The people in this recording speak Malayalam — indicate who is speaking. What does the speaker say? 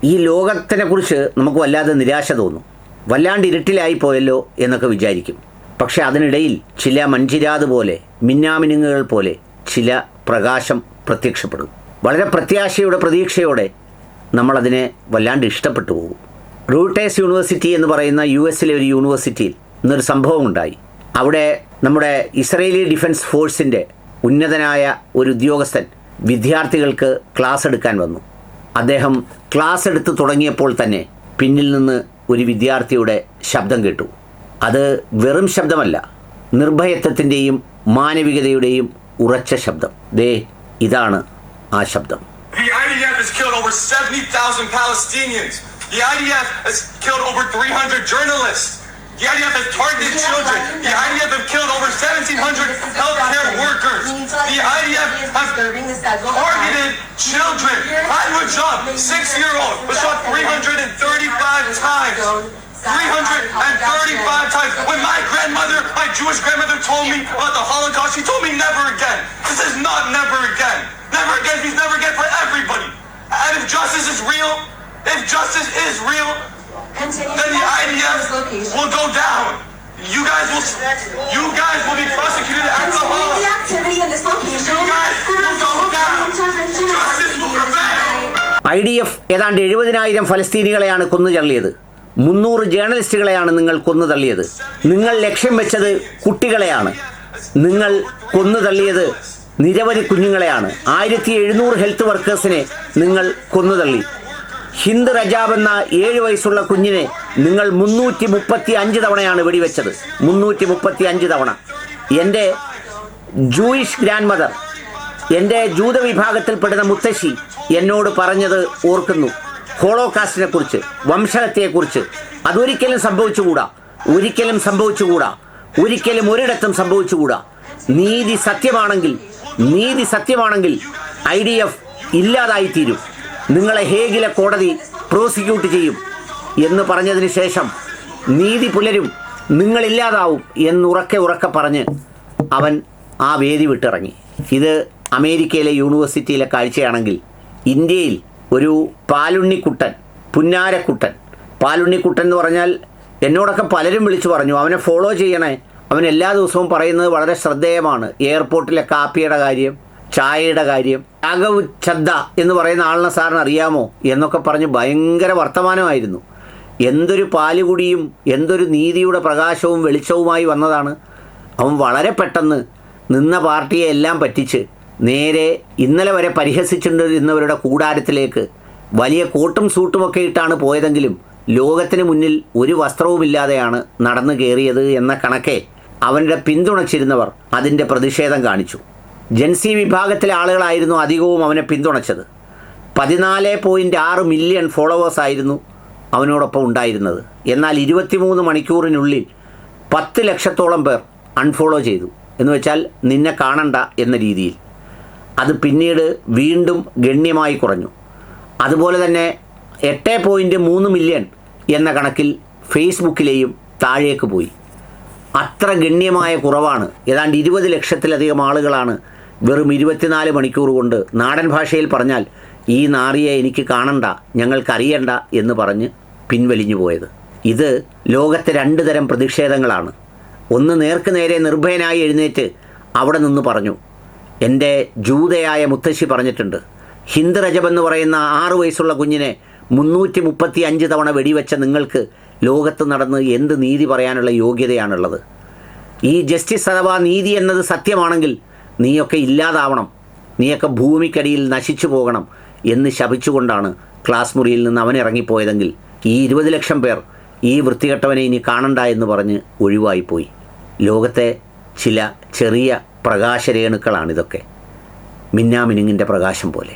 Speaker 1: ഈ ലോകത്തിനെക്കുറിച്ച് നമുക്ക് വല്ലാതെ നിരാശ തോന്നും. വല്ലാണ്ട് ഇരുട്ടിലായി പോയല്ലോ എന്നൊക്കെ വിചാരിക്കും. പക്ഷെ അതിനിടയിൽ ചില മഞ്ചിരാത് പോലെ, മിന്നാമിനുങ്ങുകൾ പോലെ ചില പ്രകാശം പ്രത്യക്ഷപ്പെടും. വളരെ പ്രത്യാശയുടെ പ്രതീക്ഷയോടെ നമ്മളതിനെ വല്ലാണ്ട് ഇഷ്ടപ്പെട്ടു പോകും. റൂട്ടേഴ്സ് യൂണിവേഴ്സിറ്റി എന്ന് പറയുന്ന US-ലെ ഒരു യൂണിവേഴ്സിറ്റിയിൽ ഇന്നൊരു സംഭവം ഉണ്ടായി. അവിടെ നമ്മുടെ ഇസ്രയേലി ഡിഫൻസ് ഫോഴ്സിൻ്റെ ഉന്നതനായ ഒരു ഉദ്യോഗസ്ഥൻ വിദ്യാർത്ഥികൾക്ക് ക്ലാസ് എടുക്കാൻ വന്നു. അദ്ദേഹം ക്ലാസ് എടുത്ത് തുടങ്ങിയപ്പോൾ തന്നെ പിന്നിൽ നിന്ന് ഒരു വിദ്യാർത്ഥിയുടെ ശബ്ദം കേട്ടു. അത് വെറും ശബ്ദമല്ല, നിർഭയത്വത്തിൻ്റെയും മാനവികതയുടെയും ഉറച്ച ശബ്ദം. ദേ ഇതാണ് ആ ശബ്ദം.
Speaker 2: The IDF has killed over 70,000 Palestinians. The IDF has killed over 300 journalists. The IDF has targeted children. The IDF have killed over 1,700 healthcare workers. The IDF has targeted children. Ahmed Job, 6-year-old, was shot 335 times. 335 times. When my grandmother, my Jewish grandmother, told me about the Holocaust, she told me never again. This is not never again. Never again means never again for everybody. And if justice is real, then the IDF will go down. You guys will be prosecuted at the Holocaust. You guys will go down. Justice will prevail.
Speaker 1: IDF ഏതാണ്ട് 70,000 ഫലസ്തീനികളെയാണ് കൊന്നുതള്ളിയത്. 300 ജേർണലിസ്റ്റുകളെയാണ് നിങ്ങൾ കൊന്നുതള്ളിയത്. നിങ്ങൾ ലക്ഷ്യം വെച്ചത് കുട്ടികളെയാണ്. നിങ്ങൾ കൊന്നുതള്ളിയത് നിരവധി കുഞ്ഞുങ്ങളെയാണ്. 1700 ഹെൽത്ത് വർക്കേഴ്സിനെ നിങ്ങൾ കൊന്നുതള്ളി. ഹിന്ദ് റജാബ് എന്ന 7 വയസ്സുള്ള കുഞ്ഞിനെ നിങ്ങൾ 335 തവണയാണ് വെടിവെച്ചത്. 335 തവണ. എൻ്റെ ജൂയിഷ് ഗ്രാൻഡ് മദർ, എൻ്റെ ജൂത വിഭാഗത്തിൽപ്പെടുന്ന മുത്തശ്ശി എന്നോട് പറഞ്ഞത് ഓർക്കുന്നു. ഹോളോകാസ്റ്റിനെ കുറിച്ച്, വംശഹത്യയെക്കുറിച്ച്. അതൊരിക്കലും സംഭവിച്ചുകൂടാ, ഒരിക്കലും സംഭവിച്ചുകൂടാ, ഒരിക്കലും ഒരിടത്തും സംഭവിച്ചുകൂടാ. നീതി സത്യമാണെങ്കിൽ IDF ഇല്ലാതായിത്തീരും. നിങ്ങളെ ഹേഗിലെ കോടതി പ്രോസിക്യൂട്ട് ചെയ്യും എന്ന് പറഞ്ഞതിന് ശേഷം നീതി പുലരും, നിങ്ങളില്ലാതാവും എന്നുറക്കെ പറഞ്ഞ് അവൻ ആ വേദി വിട്ടിറങ്ങി. ഇത് അമേരിക്കയിലെ യൂണിവേഴ്സിറ്റിയിലെ കാഴ്ചയാണെങ്കിൽ ഇന്ത്യയിൽ ഒരു പാലുണ്ണിക്കുട്ടൻ, പുന്നാരക്കുട്ടൻ. പാലുണ്ണിക്കുട്ടൻ എന്ന് പറഞ്ഞാൽ എന്നോടൊക്കെ പലരും വിളിച്ചു പറഞ്ഞു, അവനെ ഫോളോ ചെയ്യണേ, അവൻ എല്ലാ ദിവസവും പറയുന്നത് വളരെ ശ്രദ്ധേയമാണ്. എയർപോർട്ടിലെ കാപ്പിയുടെ കാര്യം, ചായയുടെ കാര്യം. രാഘവ് ചദ്ദ എന്ന് പറയുന്ന ആളിനെ സാറിന് അറിയാമോ എന്നൊക്കെ പറഞ്ഞ് ഭയങ്കര വർത്തമാനമായിരുന്നു. എന്തൊരു പാലുകുടിയും എന്തൊരു നീതിയുടെ പ്രകാശവും വെളിച്ചവുമായി വന്നതാണ്. അവൻ വളരെ പെട്ടെന്ന് നിന്ന പാർട്ടിയെ എല്ലാം പറ്റിച്ച് നേരെ ഇന്നലെ വരെ പരിഹസിച്ചിരുന്നവരുടെ കൂടാരത്തിലേക്ക് വലിയ കോട്ടും സൂട്ടുമൊക്കെ ഇട്ടാണ് പോയതെങ്കിലും ലോകത്തിന് മുന്നിൽ ഒരു വസ്ത്രവുമില്ലാതെയാണ് നടന്നു കയറിയത് എന്ന കണക്കെ അവൻ്റെ പിന്തുണച്ചിരുന്നവർ അതിൻ്റെ പ്രതിഷേധം കാണിച്ചു. ജൻസി വിഭാഗത്തിലെ ആളുകളായിരുന്നു അധികവും അവനെ പിന്തുണച്ചത്. 14.6 മില്യൺ ഫോളോവേഴ്സായിരുന്നു അവനോടൊപ്പം ഉണ്ടായിരുന്നത്. എന്നാൽ 23 മണിക്കൂറിനുള്ളിൽ 10 ലക്ഷത്തോളം പേർ അൺഫോളോ ചെയ്തു. എന്ന് വെച്ചാൽ നിന്നെ കാണണ്ട എന്ന രീതിയിൽ. അത് പിന്നീട് വീണ്ടും ഗണ്യമായി കുറഞ്ഞു. അതുപോലെ തന്നെ 8.3 മില്യൺ എന്ന കണക്കിൽ ഫേസ്ബുക്കിലെയും താഴേക്ക് പോയി. അത്ര ഗണ്യമായ കുറവാണ്. ഏതാണ്ട് 20 ലക്ഷത്തിലധികം ആളുകളാണ് വെറും 24 മണിക്കൂർ കൊണ്ട്, നാടൻ ഭാഷയിൽ പറഞ്ഞാൽ ഈ നാറിയെ എനിക്ക് കാണണ്ട, ഞങ്ങൾക്കറിയണ്ട എന്ന് പറഞ്ഞ് പിൻവലിഞ്ഞു പോയത്. ഇത് ലോകത്തെ 2 തരം പ്രതിഷേധങ്ങളാണ്. ഒന്ന് നേർക്ക് നേരെ നിർഭയനായി എഴുന്നേറ്റ് അവിടെ നിന്ന് പറഞ്ഞു, എൻ്റെ ജൂതയായ മുത്തശ്ശി പറഞ്ഞിട്ടുണ്ട്, ഹിന്ദ് റജബ് എന്ന് പറയുന്ന 6 വയസ്സുള്ള കുഞ്ഞിനെ 335 തവണ വെടിവെച്ച നിങ്ങൾക്ക് ലോകത്ത് നടന്ന് എന്ത് നീതി പറയാനുള്ള യോഗ്യതയാണുള്ളത്? ഈ ജസ്റ്റിസ് അഥവാ നീതി എന്നത് സത്യമാണെങ്കിൽ നീയൊക്കെ ഇല്ലാതാവണം, നീയൊക്കെ ഭൂമിക്കടിയിൽ നശിച്ചു പോകണം എന്ന് ശപിച്ചുകൊണ്ടാണ് ക്ലാസ് മുറിയിൽ നിന്ന് അവൻ ഇറങ്ങിപ്പോയതെങ്കിൽ ഈ 20 ലക്ഷം പേർ ഈ വൃത്തികെട്ടവനെ ഇനി കാണണ്ട എന്ന് പറഞ്ഞ് ഒഴിവായിപ്പോയി. ലോകത്തെ ചില ചെറിയ പ്രകാശരേണുക്കളാണിതൊക്കെ, മിന്നാമിനുങ്ങിൻ്റെ പ്രകാശം പോലെ.